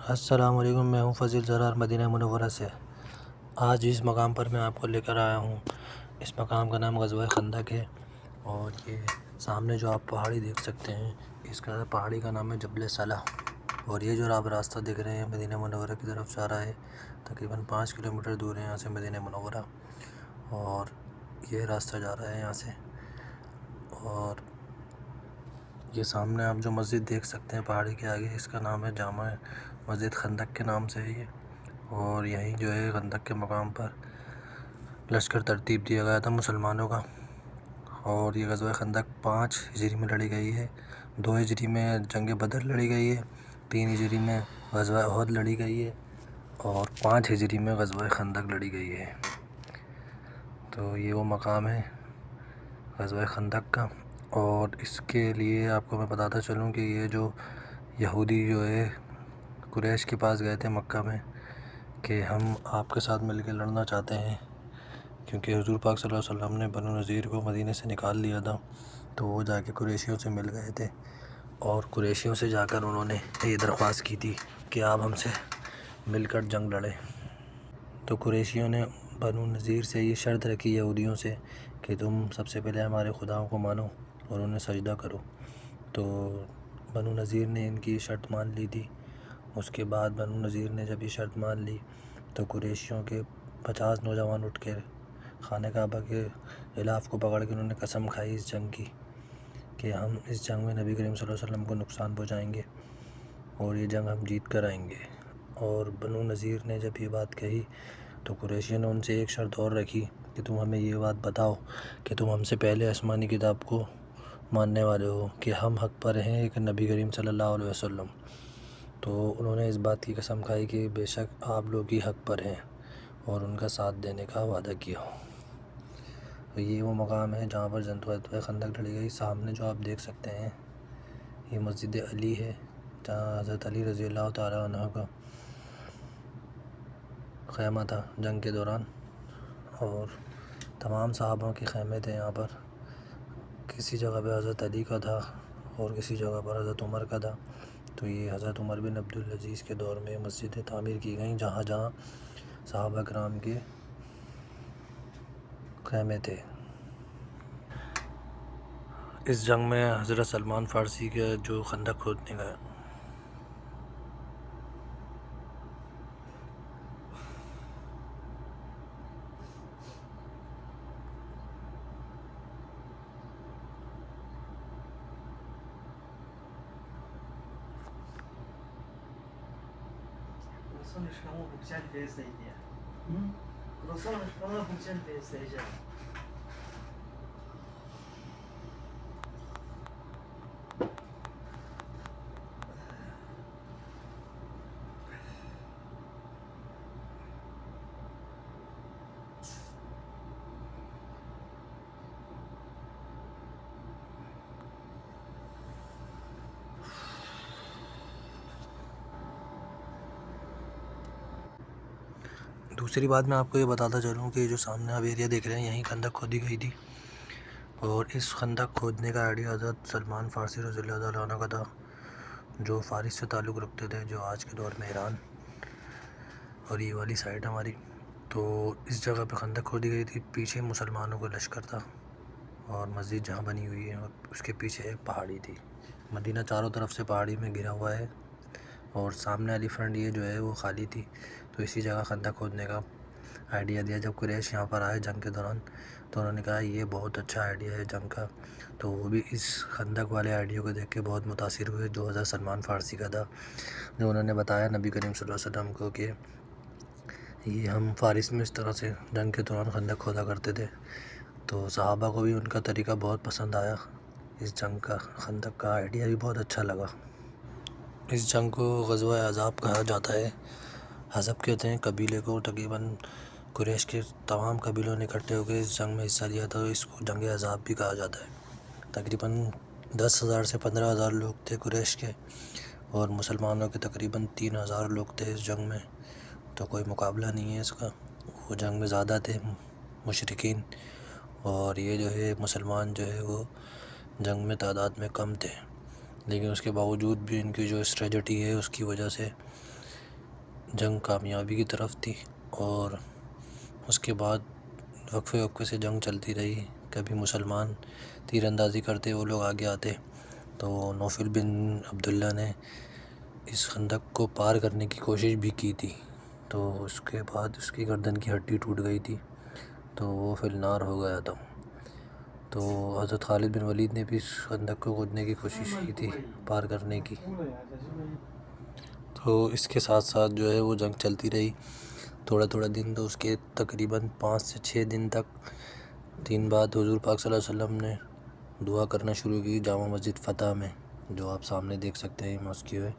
السلام علیکم، میں ہوں فضیل زرار مدینہ منورہ سے۔ آج اس مقام پر میں آپ کو لے کر آیا ہوں۔ اس مقام کا نام غزوہ خندق ہے، اور یہ سامنے جو آپ پہاڑی دیکھ سکتے ہیں، اس کا پہاڑی کا نام ہے جبل صلح۔ اور یہ جو آپ راستہ دیکھ رہے ہیں مدینہ منورہ کی طرف جا رہا ہے، تقریباً 5 کلومیٹر دور ہے یہاں سے مدینہ منورہ، اور یہ راستہ جا رہا ہے یہاں سے۔ اور یہ سامنے آپ جو مسجد دیکھ سکتے ہیں پہاڑی کے آگے، اس کا نام ہے جامع مسجد خندق کے نام سے ہے یہ۔ اور یہیں جو ہے خندق کے مقام پر لشکر ترتیب دیا گیا تھا مسلمانوں کا۔ اور یہ غزوہ خندق 5 ہجری میں لڑی گئی ہے، 2 ہجری میں جنگ بدر لڑی گئی ہے، 3 ہجری میں غزوہ احد لڑی گئی ہے، اور 5 ہجری میں غزوہ خندق لڑی گئی ہے۔ تو یہ وہ مقام ہے غزوہ خندق کا۔ اور اس کے لیے آپ کو میں بتاتا چلوں کہ یہ جو یہودی جو ہے قریش کے پاس گئے تھے مکہ میں، کہ ہم آپ کے ساتھ مل کے لڑنا چاہتے ہیں، کیونکہ حضور پاک صلی اللہ علیہ وسلم نے بنو نذیر کو مدینے سے نکال دیا تھا، تو وہ جا کے قریشیوں سے مل گئے تھے، اور قریشیوں سے جا کر انہوں نے یہ درخواست کی تھی کہ آپ ہم سے مل کر جنگ لڑیں۔ تو قریشیوں نے بنو نذیر سے یہ شرط رکھی یہودیوں سے کہ تم سب سے پہلے ہمارے خداؤں کو مانو اور انہیں سجدہ کرو۔ تو بنو نذیر نے ان کی شرط مان لی تھی۔ اس کے بعد بنو نذیر نے جب یہ شرط مان لی تو قریشیوں کے 50 نوجوان اٹھ کے خانہ کعبہ کے غلاف کو پکڑ کے انہوں نے قسم کھائی اس جنگ کی کہ ہم اس جنگ میں نبی کریم صلی اللہ علیہ وسلم کو نقصان پہنچائیں گے، اور یہ جنگ ہم جیت کر آئیں گے۔ اور بنو نذیر نے جب یہ بات کہی تو قریشیوں نے ان سے ایک شرط اور رکھی کہ تم ہمیں یہ بات بتاؤ کہ تم ہم سے پہلے آسمانی کتاب کو ماننے والے ہو کہ ہم حق پر ہیں ایک نبی کریم صلی اللہ علیہ وسلم۔ تو انہوں نے اس بات کی قسم کھائی کہ بے شک آپ لوگ ہی حق پر ہیں، اور ان کا ساتھ دینے کا وعدہ کیا۔ تو یہ وہ مقام ہے جہاں پر غزوہ خندق لڑی گئی۔ سامنے جو آپ دیکھ سکتے ہیں یہ مسجد علی ہے، جہاں حضرت علی رضی اللہ تعالیٰ عنہ کا خیمہ تھا جنگ کے دوران، اور تمام صحابہ کے خیمے تھے یہاں پر۔ کسی جگہ پہ حضرت علی کا تھا اور کسی جگہ پر حضرت عمر کا تھا۔ تو یہ حضرت عمر بن عبدالعزیز کے دور میں مسجدیں تعمیر کی گئیں جہاں جہاں صحابہ کرام کے خیمے تھے۔ اس جنگ میں حضرت سلمان فارسی کا جو خندق کھودنے گیا، دوسری بات میں آپ کو یہ بتاتا چلوں کہ جو سامنے آپ ایریا دیکھ رہے ہیں یہیں خندق کھودی گئی تھی، اور اس خندق کھودنے کا آئیڈیا حضرت سلمان فارسی رضی اللہ تعالیٰ عنہ کا تھا، جو فارس سے تعلق رکھتے تھے، جو آج کے دور میں ایران اور یہ والی سائڈ ہماری۔ تو اس جگہ پہ خندق کھودی گئی تھی، پیچھے مسلمانوں کا لشکر تھا، اور مسجد جہاں بنی ہوئی ہے اس کے پیچھے ایک پہاڑی تھی۔ مدینہ چاروں طرف سے پہاڑی میں گھرا ہوا ہے، اور سامنے والی فرنٹ یہ جو ہے وہ خالی تھی، تو اسی جگہ خندق کھودنے کا آئیڈیا دیا۔ جب قریش یہاں پر آئے جنگ کے دوران تو انہوں نے کہا یہ بہت اچھا آئیڈیا ہے جنگ کا، تو وہ بھی اس خندق والے آئیڈیا کو دیکھ کے بہت متاثر ہوئے، جو حضرت سلمان فارسی کا تھا، جو انہوں نے بتایا نبی کریم صلی اللہ علیہ وسلم کو کہ یہ ہم فارس میں اس طرح سے جنگ کے دوران خندق کھودا کرتے تھے۔ تو صحابہ کو بھی ان کا طریقہ بہت پسند آیا، اس جنگ کا خندق کا آئیڈیا بھی بہت اچھا لگا۔ اس جنگ کو غزوہ احزاب کہا جاتا ہے۔ حزب کہتے ہیں قبیلے کو، تقریباً قریش کے تمام قبیلوں نے اکٹھے ہو کے اس جنگ میں حصہ لیا تھا، تو اس کو جنگ احزاب بھی کہا جاتا ہے۔ تقریباً 10,000 سے 15,000 لوگ تھے قریش کے، اور مسلمانوں کے تقریباً 3,000 لوگ تھے اس جنگ میں، تو کوئی مقابلہ نہیں ہے اس کا۔ وہ جنگ میں زیادہ تھے مشرکین، اور یہ جو ہے مسلمان جو ہے وہ جنگ میں تعداد میں کم تھے، لیکن اس کے باوجود بھی ان کی جو اسٹریٹجی ہے اس کی وجہ سے جنگ کامیابی کی طرف تھی، اور اس کے بعد وقفے سے جنگ چلتی رہی۔ کبھی مسلمان تیر اندازی کرتے، وہ لوگ آگے آتے، تو نوفل بن عبداللہ نے اس خندق کو پار کرنے کی کوشش بھی کی تھی، تو اس کے بعد اس کی گردن کی ہڈی ٹوٹ گئی تھی، تو وہ فی النار ہو گیا تھا۔ تو حضرت خالد بن ولید نے بھی اس خندق کو کھودنے کی کوشش کی تھی، پار کرنے کی۔ تو اس کے ساتھ ساتھ جو ہے وہ جنگ چلتی رہی تھوڑا دن، تو اس کے تقریباً 5 سے 6 دن تک۔ دن بعد حضور پاک صلی اللہ علیہ وسلم نے دعا کرنا شروع کی جامع مسجد فتح میں، جو آپ سامنے دیکھ سکتے ہیں مسجد ہے،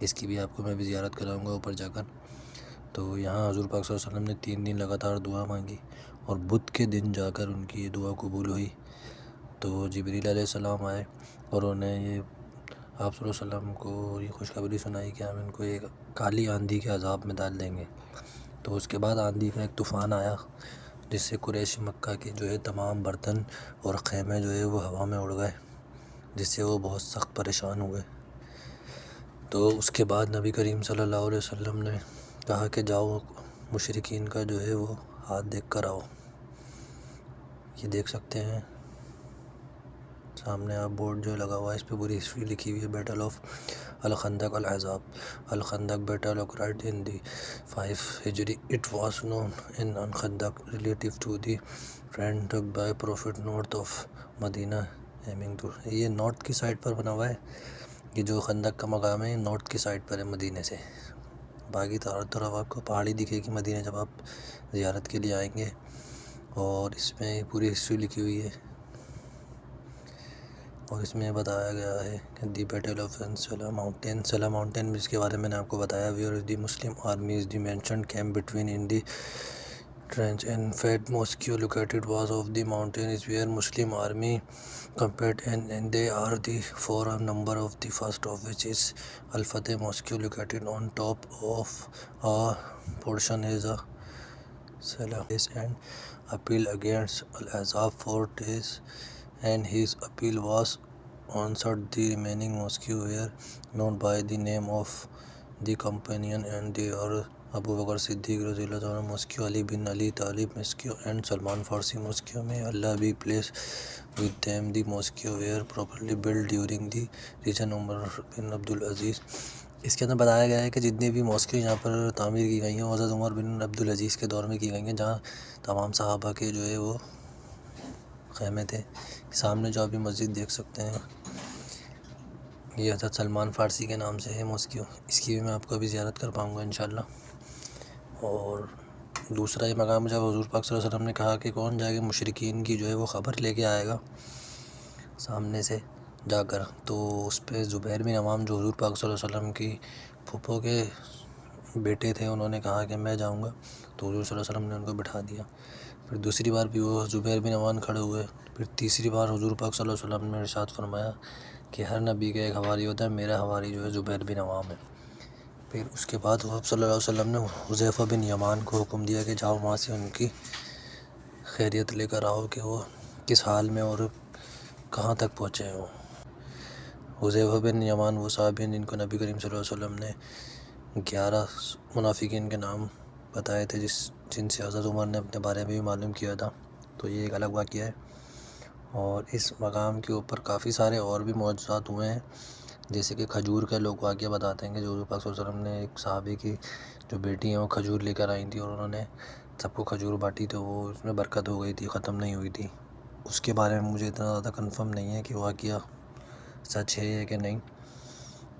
اس کی بھی آپ کو میں بھی زیارت کراؤں گا اوپر جا کر۔ تو یہاں حضور پاک صلی اللہ علیہ وسلم نے 3 دن لگاتار دعا مانگی، اور بدھ کے دن جا کر ان کی یہ دعا قبول ہوئی۔ تو جبریل علیہ السلام آئے اور انہیں یہ آپ صلی اللہ علیہ وسلم کو یہ خوشخبری سنائی کہ ہم ان کو ایک کالی آندھی کے عذاب میں ڈال دیں گے۔ تو اس کے بعد آندھی کا ایک طوفان آیا، جس سے قریش مکہ کے جو ہے تمام برتن اور خیمے جو ہے وہ ہوا میں اڑ گئے، جس سے وہ بہت سخت پریشان ہوئے۔ تو اس کے بعد نبی کریم صلی اللہ علیہ وسلم نے کہا کہ جاؤ مشرکین کا جو ہے وہ ہاتھ دیکھ کر آؤ۔ یہ دیکھ سکتے ہیں سامنے آپ بورڈ جو لگا ہوا ہے، اس پہ پوری ہسٹری لکھی ہوئی ہے۔ بیٹل آف الخندق الحزاب، الخندق بیٹل occurred in the 5 ہجری. It was known in Khandaq relative to the trend took by Prophet north of Medina aiming to۔ یہ نارتھ کی سائڈ پر بنا ہوا ہے، یہ جو خندق کا مقام ہے نارتھ کی سائڈ پر ہے مدینہ سے۔ باقی طرف آپ کو پہاڑی دکھے گی مدینہ جب آپ زیارت کے لیے آئیں گے، اور اس میں پوری ہسٹری لکھی ہوئی ہے، اور اس میں بتایا گیا ہے کہ the battle of Sala mountain جس کے بارے میں نے آپ کو بتایا، where the Muslim armies the mentioned camp between in the trench and fed mosque located was of the mountain is where Muslim army camped and they are the 4 number of the first of which is Al-Fath mosque located on top of portion is a Sala and appeal against Al-Ahzab fortress, and his appeal was answered. The remaining mosques were known by the name of the Companion, and they are Abu Bakr Siddiq Radhiyallahu anhu Mosque, Ali bin Ali Talib Mosque, and Salman Farsi Mosque. May Allah be pleased with them. The mosques were properly built during the region Umar bin Abdul Aziz۔ اس کے اندر بتایا گیا ہے کہ جتنی بھی موسیقی یہاں پر تعمیر کی گئی ہیں وہ حضرت عمر بن عبدالعزیز کے دور میں کی گئی ہیں، جہاں تمام صحابہ کے جو ہے وہ خیمے تھے۔ سامنے جو ابھی مسجد دیکھ سکتے ہیں، یہ حضرت سلمان فارسی کے نام سے ہے موسیقی، اس کی بھی میں آپ کو ابھی زیارت کر پاؤں گا انشاءاللہ۔ اور دوسرا یہ مقام جب حضور پاک صلی اللہ علیہ وسلم نے کہا کہ کون جائے گا مشرکین کی جو ہے وہ خبر لے کے آئے گا سامنے سے جا کر، تو اس پہ زبیر بن عوام جو حضور پاک صلی اللہ علیہ وسلم کی پھوپھو کے بیٹے تھے، انہوں نے کہا کہ میں جاؤں گا، تو حضور صلی اللہ علیہ وسلم نے ان کو بٹھا دیا۔ پھر دوسری بار بھی وہ زبیر بن عوام کھڑے ہوئے، پھر تیسری بار حضور پاک صلی اللہ علیہ وسلم نے ارشاد فرمایا کہ ہر نبی کا ایک حواری ہوتا ہے، میرا حواری جو ہے زبیر بن عوام ہے۔ پھر اس کے بعد آپ صلی اللہ علیہ وسلم نے حذیفہ بن یمان کو حکم دیا کہ جاؤ وہاں سے ان کی خیریت لے کر آؤ کہ وہ کس حال میں اور کہاں تک پہنچے ہیں۔ وہ حذیفہ بن یمان وہ صحابی ہیں جن کو نبی کریم صلی اللہ علیہ وسلم نے 11 منافقین کے نام بتائے تھے، جن سے حضرت عمر نے اپنے بارے میں بھی معلوم کیا تھا، تو یہ ایک الگ واقعہ ہے۔ اور اس مقام کے اوپر کافی سارے اور بھی معجزات ہوئے ہیں، جیسے کہ کھجور کا لوگ واقعہ بتاتے ہیں کہ جو حضور پاک صلی اللہ علیہ وسلم نے ایک صحابی کی جو بیٹی ہیں وہ کھجور لے کر آئی تھی، اور انہوں نے سب کو کھجور بانٹی تو وہ اس میں برکت ہو گئی تھی، ختم نہیں ہوئی تھی۔ اس کے بارے میں مجھے اتنا زیادہ کنفرم نہیں ہے کہ واقعہ سچ ہے کہ نہیں،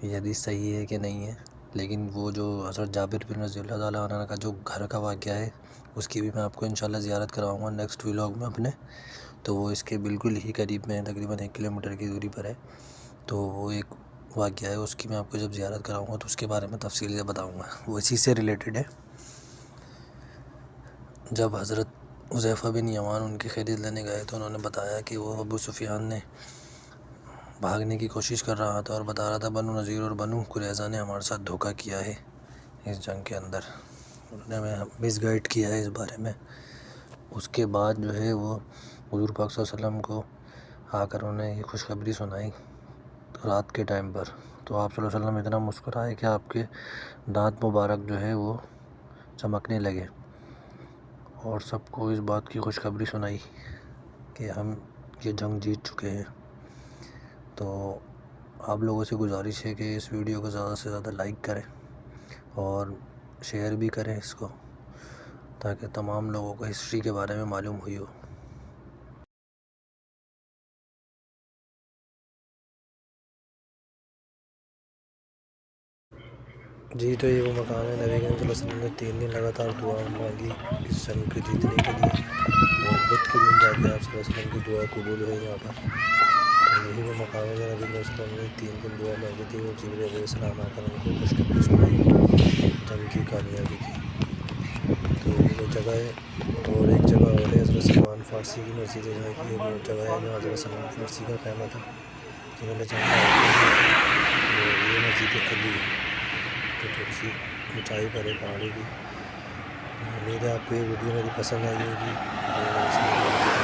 یہ حدیث صحیح ہے کہ نہیں ہے، لیکن وہ جو حضرت جابر بن رضی اللہ تعالیٰ عنہ کا جو گھر کا واقعہ ہے، اس کی بھی میں آپ کو انشاءاللہ زیارت کرواؤں گا نیکسٹ ولاگ میں اپنے، تو وہ اس کے بالکل ہی قریب میں تقریباً 1 کلومیٹر کی دوری پر ہے، تو وہ ایک واقعہ ہے، اس کی میں آپ کو جب زیارت کراؤں گا تو اس کے بارے میں تفصیل سے بتاؤں گا، وہ اسی سے ریلیٹڈ ہے۔ جب حضرت حذیفہ بن یمان ان کی خیریت لینے گئے تو انہوں نے بتایا کہ وہ ابو سفیان نے بھاگنے کی کوشش کر رہا تھا اور بتا رہا تھا بنو نذیر اور بنو قریظہ نے ہمارے ساتھ دھوکہ کیا ہے اس جنگ کے اندر، انہوں نے ہمیں مس گائیڈ کیا ہے اس بارے میں۔ اس کے بعد جو ہے وہ حضور پاک صلی اللہ علیہ وسلم کو آ کر انہیں یہ خوشخبری سنائی رات کے ٹائم پر، تو آپ صلی اللہ علیہ وسلم اتنا مسکرائے کہ آپ کے دانت مبارک جو ہے وہ چمکنے لگے، اور سب کو اس بات کی خوشخبری سنائی کہ ہم یہ جنگ جیت چکے ہیں۔ تو آپ لوگوں سے گزارش ہے کہ اس ویڈیو کو زیادہ سے زیادہ لائک کریں اور شیئر بھی کریں اس کو، تاکہ تمام لوگوں کو ہسٹری کے بارے میں معلوم ہوئی ہو۔ جی تو یہ وہ مقام ہے، نبی کریم صلی اللہ علیہ وسلم نے 3 دن لگاتار دعا مانگی اس جنگ کے جیتنے کے لیے، اور بدھ کے دن جا کے آپ صلی اللہ علیہ وسلم کی دعا قبول ہوئی یہاں پر۔ تو یہی وہ مقام ہے جو نبی کریم صلی اللہ علیہ وسلم نے 3 دن دعا مانگی تھی، اور جبرائیل علیہ السلام آ کر ان کو خوشخبری سنائی جنگ کی کامیابی کی۔ تو یہ وہ جگہ ہے، اور ایک جگہ اور ہے حضرت سلمان فارسی کی مسجد ہے، جہاں کی یہ وہ جگہ ہے جہاں حضرت سلمان فارسی کا خیمہ تھا، جنہوں نے جنگ اور یہ مسجد علی ہے، تو تھوڑی سی اونچائی پر ہے پہاڑی کی۔ امید ہے آپ کو یہ ویڈیو میری پسند آئی ہوگی، اور اس میں